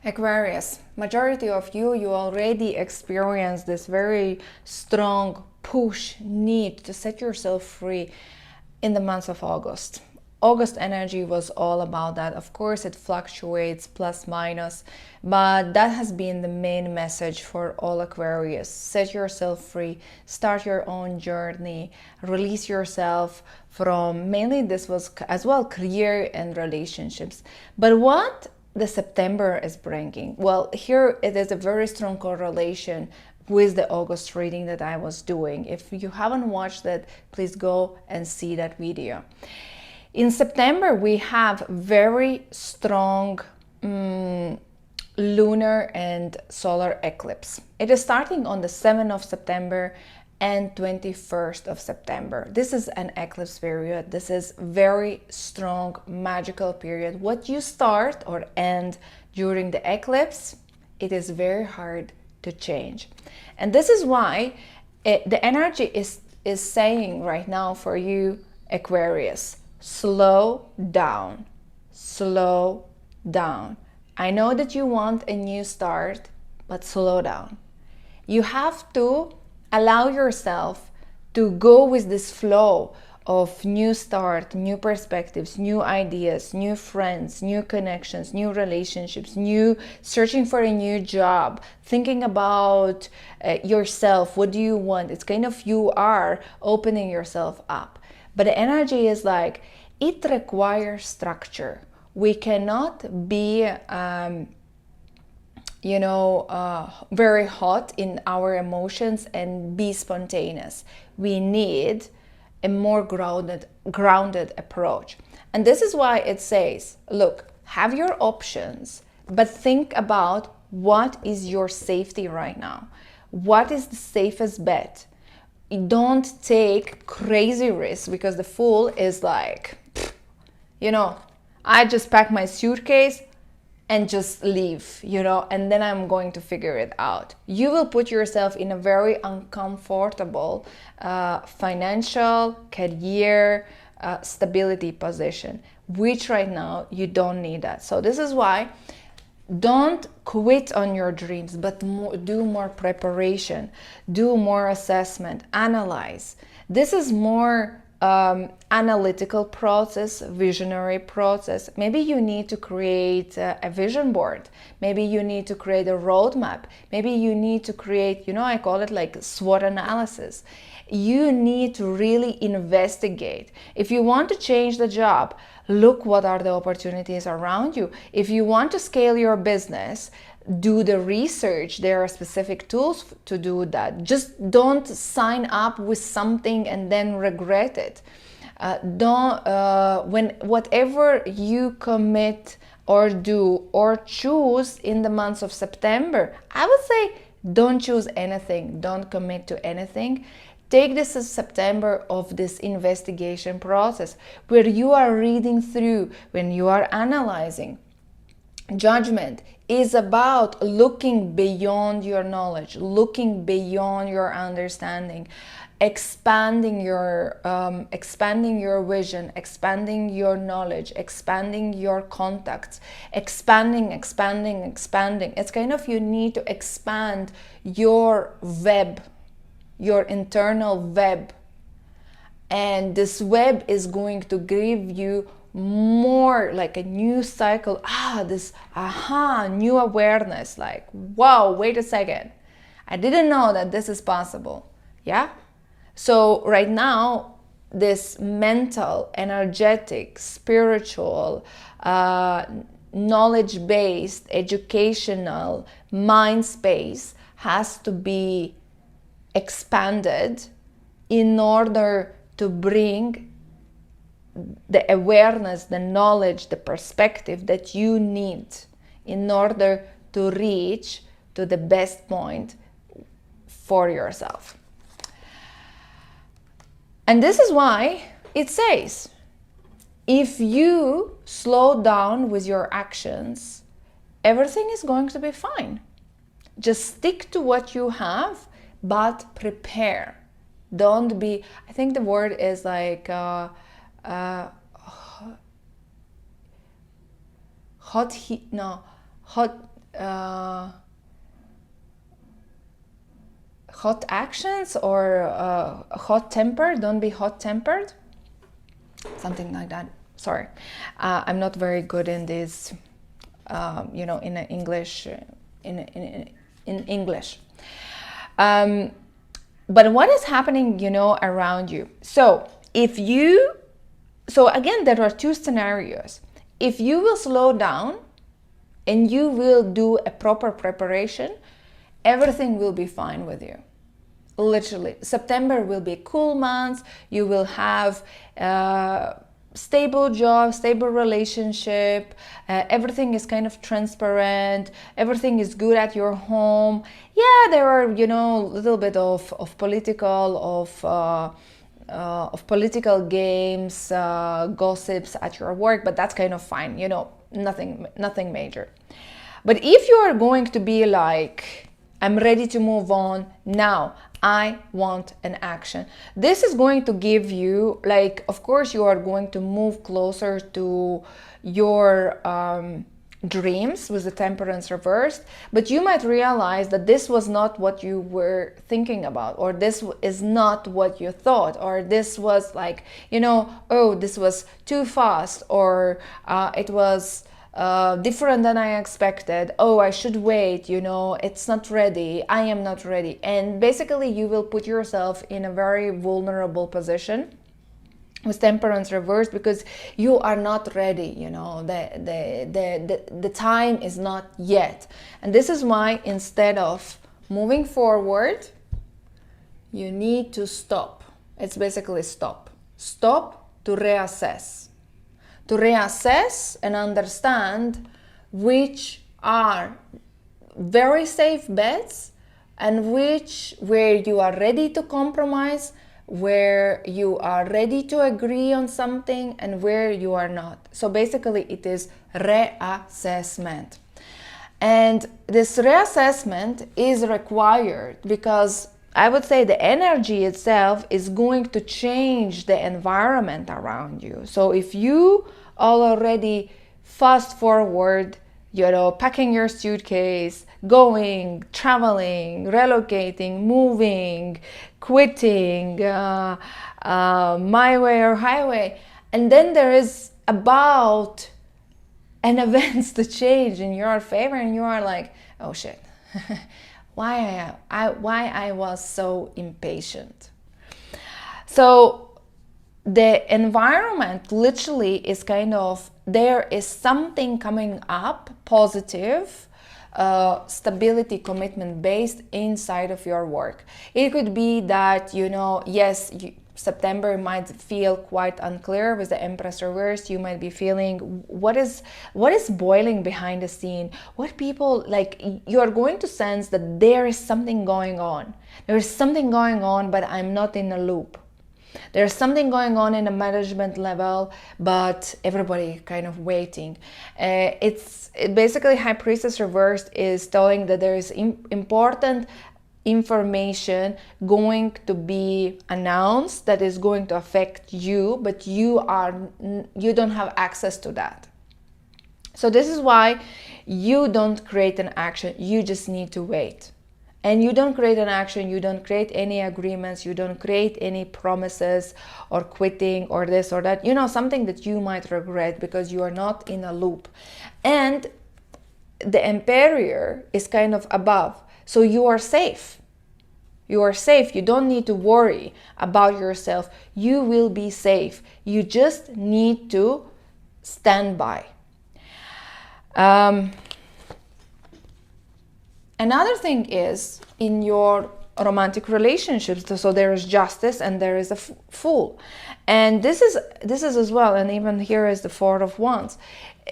Aquarius, majority of you already experience this very strong push, need to set yourself free in the month of August. August energy was all about that. Of course, it fluctuates plus minus, but that has been the main message for all Aquarius. Set yourself free, start your own journey, release yourself from, mainly this was as well career and relationships. But what the September is bringing? Well, here it is a very strong correlation with the August reading that I was doing. If you haven't watched it, please go and see that video. In September, we have very strong lunar and solar eclipse. It is starting on the 7th of September and 21st of September. This is an eclipse period. This is very strong magical period. What you start or end during the eclipse, it is very hard to change. And this is why the energy is saying right now for you, Aquarius, slow down, slow down. I know that you want a new start, but slow down. You have to allow yourself to go with this flow of new start, new perspectives, new ideas, new friends, new connections, new relationships, new searching for a new job, thinking about yourself. What do you want? It's kind of you are opening yourself up. But the energy is like, it requires structure. We cannot be very hot in our emotions and be spontaneous. We need a more grounded approach. And this is why it says, look, have your options, but think about what is your safety right now. What is the safest bet? Don't take crazy risks, because the Fool is like, I just pack my suitcase and just leave, and then I'm going to figure it out. You will put yourself in a very uncomfortable financial, career, stability position, which right now you don't need that. So this is why don't quit on your dreams, but do more preparation, do more assessment, analyze. This is more analytical process, visionary process. Maybe you need to create a vision board. Maybe you need to create a roadmap. Maybe you need to create, I call it like SWOT analysis. You need to really investigate. If you want to change the job, look what are the opportunities around you. If you want to scale your business, do the research. There are specific tools to do that. Just don't sign up with something and then regret it. Whatever you commit or do or choose in the months of September, I would say don't choose anything. Don't commit to anything. Take this as September of this investigation process where you are reading through, when you are analyzing. Judgment is about looking beyond your knowledge, looking beyond your understanding, expanding your vision, expanding your knowledge, expanding your contacts, expanding. It's kind of, you need to expand your web, your internal web, and this web is going to give you more like a new cycle, new awareness, like, wow, wait a second, I didn't know that this is possible. Yeah. So right now, this mental, energetic, spiritual, knowledge-based, educational mind space has to be expanded in order to bring the awareness, the knowledge, the perspective that you need in order to reach to the best point for yourself. And this is why it says, if you slow down with your actions, everything is going to be fine. Just stick to what you have, but prepare. Don't be, I think the word is like hot actions or hot tempered. Don't be hot tempered, something like that. Sorry, I'm not very good in this, in English. In English. But what is happening, around you? So again, there are two scenarios. If you will slow down and you will do a proper preparation, everything will be fine with you. Literally, September will be a cool month. You will have stable job, stable relationship. Everything is kind of transparent. Everything is good at your home. Yeah, there are, a little bit of political games, gossips at your work, but that's kind of fine. Nothing major. But if you are going to be like, I'm ready to move on now, I want an action, this is going to give you, like, of course you are going to move closer to your dreams with the temperance reversed, but you might realize that this was not what you were thinking about, or this is not what you thought, or this was like, oh, this was too fast, or it was different than I expected. Oh, I should wait, it's not ready. I am not ready. And basically you will put yourself in a very vulnerable position with temperance reversed because you are not ready, the time is not yet. And this is why instead of moving forward, you need to stop. It's basically stop to reassess. To reassess and understand which are very safe bets and where you are ready to compromise, where you are ready to agree on something, and where you are not. So basically it is reassessment. And this reassessment is required because I would say the energy itself is going to change the environment around you. So if you are already fast forward, packing your suitcase, going, traveling, relocating, moving, quitting, my way or highway, and then there is about an events to change in your favor, and you are like, oh shit. why I was so impatient. So the environment literally is kind of, there is something coming up positive, stability, commitment based inside of your work. It could be that, September might feel quite unclear with the Empress reverse. You might be feeling what is boiling behind the scene. What people like, you are going to sense that there is something going on. There is something going on, but I'm not in a loop. There's something going on in a management level, but everybody kind of waiting. Basically High Priestess reversed is telling that there is important information going to be announced that is going to affect you, but you don't have access to that. So this is why you don't create an action, you just need to wait. And you don't create an action, you don't create any agreements, you don't create any promises or quitting or this or that, something that you might regret because you are not in a loop. And the Emperor is kind of above. So you are safe. You are safe. You don't need to worry about yourself. You will be safe. You just need to stand by. Another thing is in your romantic relationships. So there is Justice and there is a Fool. And this is as well, and even here is the Four of Wands,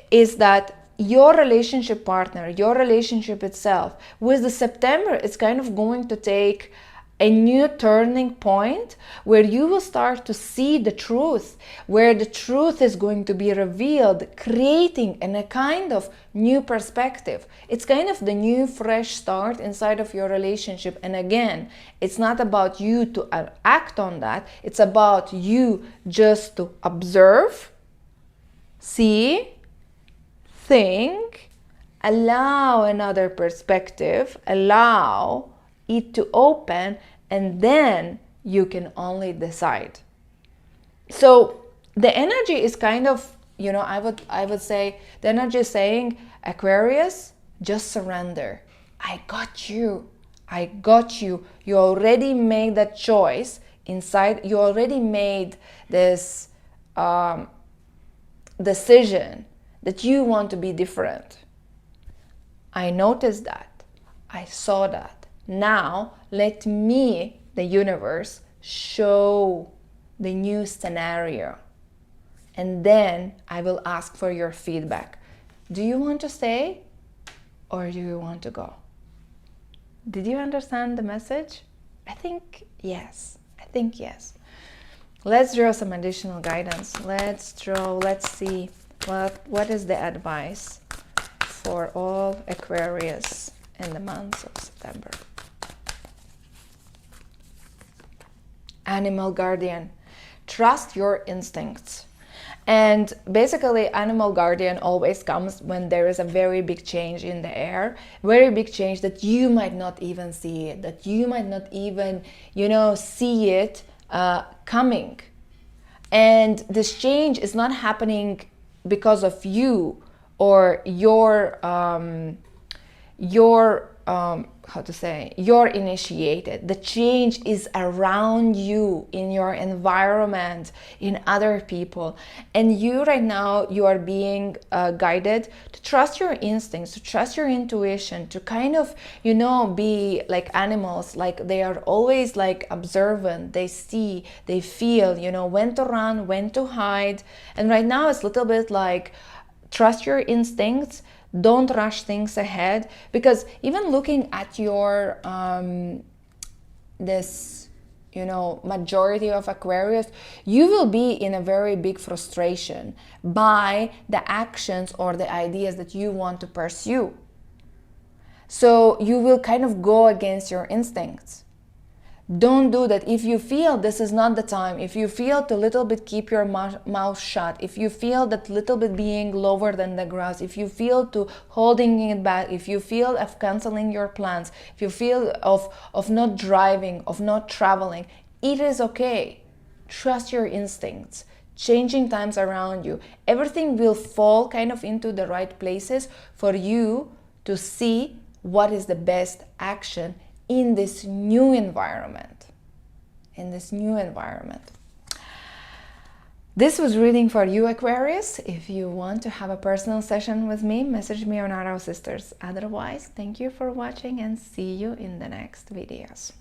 is that your relationship partner, your relationship itself, with the September, it's kind of going to take a new turning point where you will start to see the truth, where the truth is going to be revealed, creating a kind of new perspective. It's kind of the new fresh start inside of your relationship. And again, it's not about you to act on that. It's about you just to observe, see, think, allow another perspective, allow it to open, and then you can only decide. So the energy is kind of, you know, I would say the energy is saying, Aquarius, just surrender. I got you. I got you. You already made that choice inside. You already made this decision that you want to be different. I noticed that. I saw that. Now let me, the universe, show the new scenario. And then I will ask for your feedback. Do you want to stay or do you want to go? Did you understand the message? I think yes. I think yes. Let's draw some additional guidance. Let's see what is the advice for all Aquarius in the month of September. Animal guardian, trust your instincts. And basically, animal guardian always comes when there is a very big change in the air, very big change that you might not even see it, that you might not even, see it coming. And this change is not happening because of you or you're initiated. The change is around you, in your environment, in other people. And you right now, you are being guided to trust your instincts, to trust your intuition, to kind of, be like animals, like they are always like observant. They see, they feel, when to run, when to hide. And right now it's a little bit like, trust your instincts. Don't rush things ahead, because even looking at your majority of Aquarius, you will be in a very big frustration by the actions or the ideas that you want to pursue. So you will kind of go against your instincts. Don't do that. If you feel this is not the time, if you feel to little bit keep your mouth shut, if you feel that little bit being lower than the grass, if you feel to holding it back, if you feel of canceling your plans, if you feel of not driving, of not traveling, it is okay. Trust your instincts. Changing times around you, everything will fall kind of into the right places for you to see what is the best action in this new environment. This was reading for you, Aquarius. If you want to have a personal session with me, message me on Arrow Sisters. Otherwise, thank you for watching and see you in the next videos.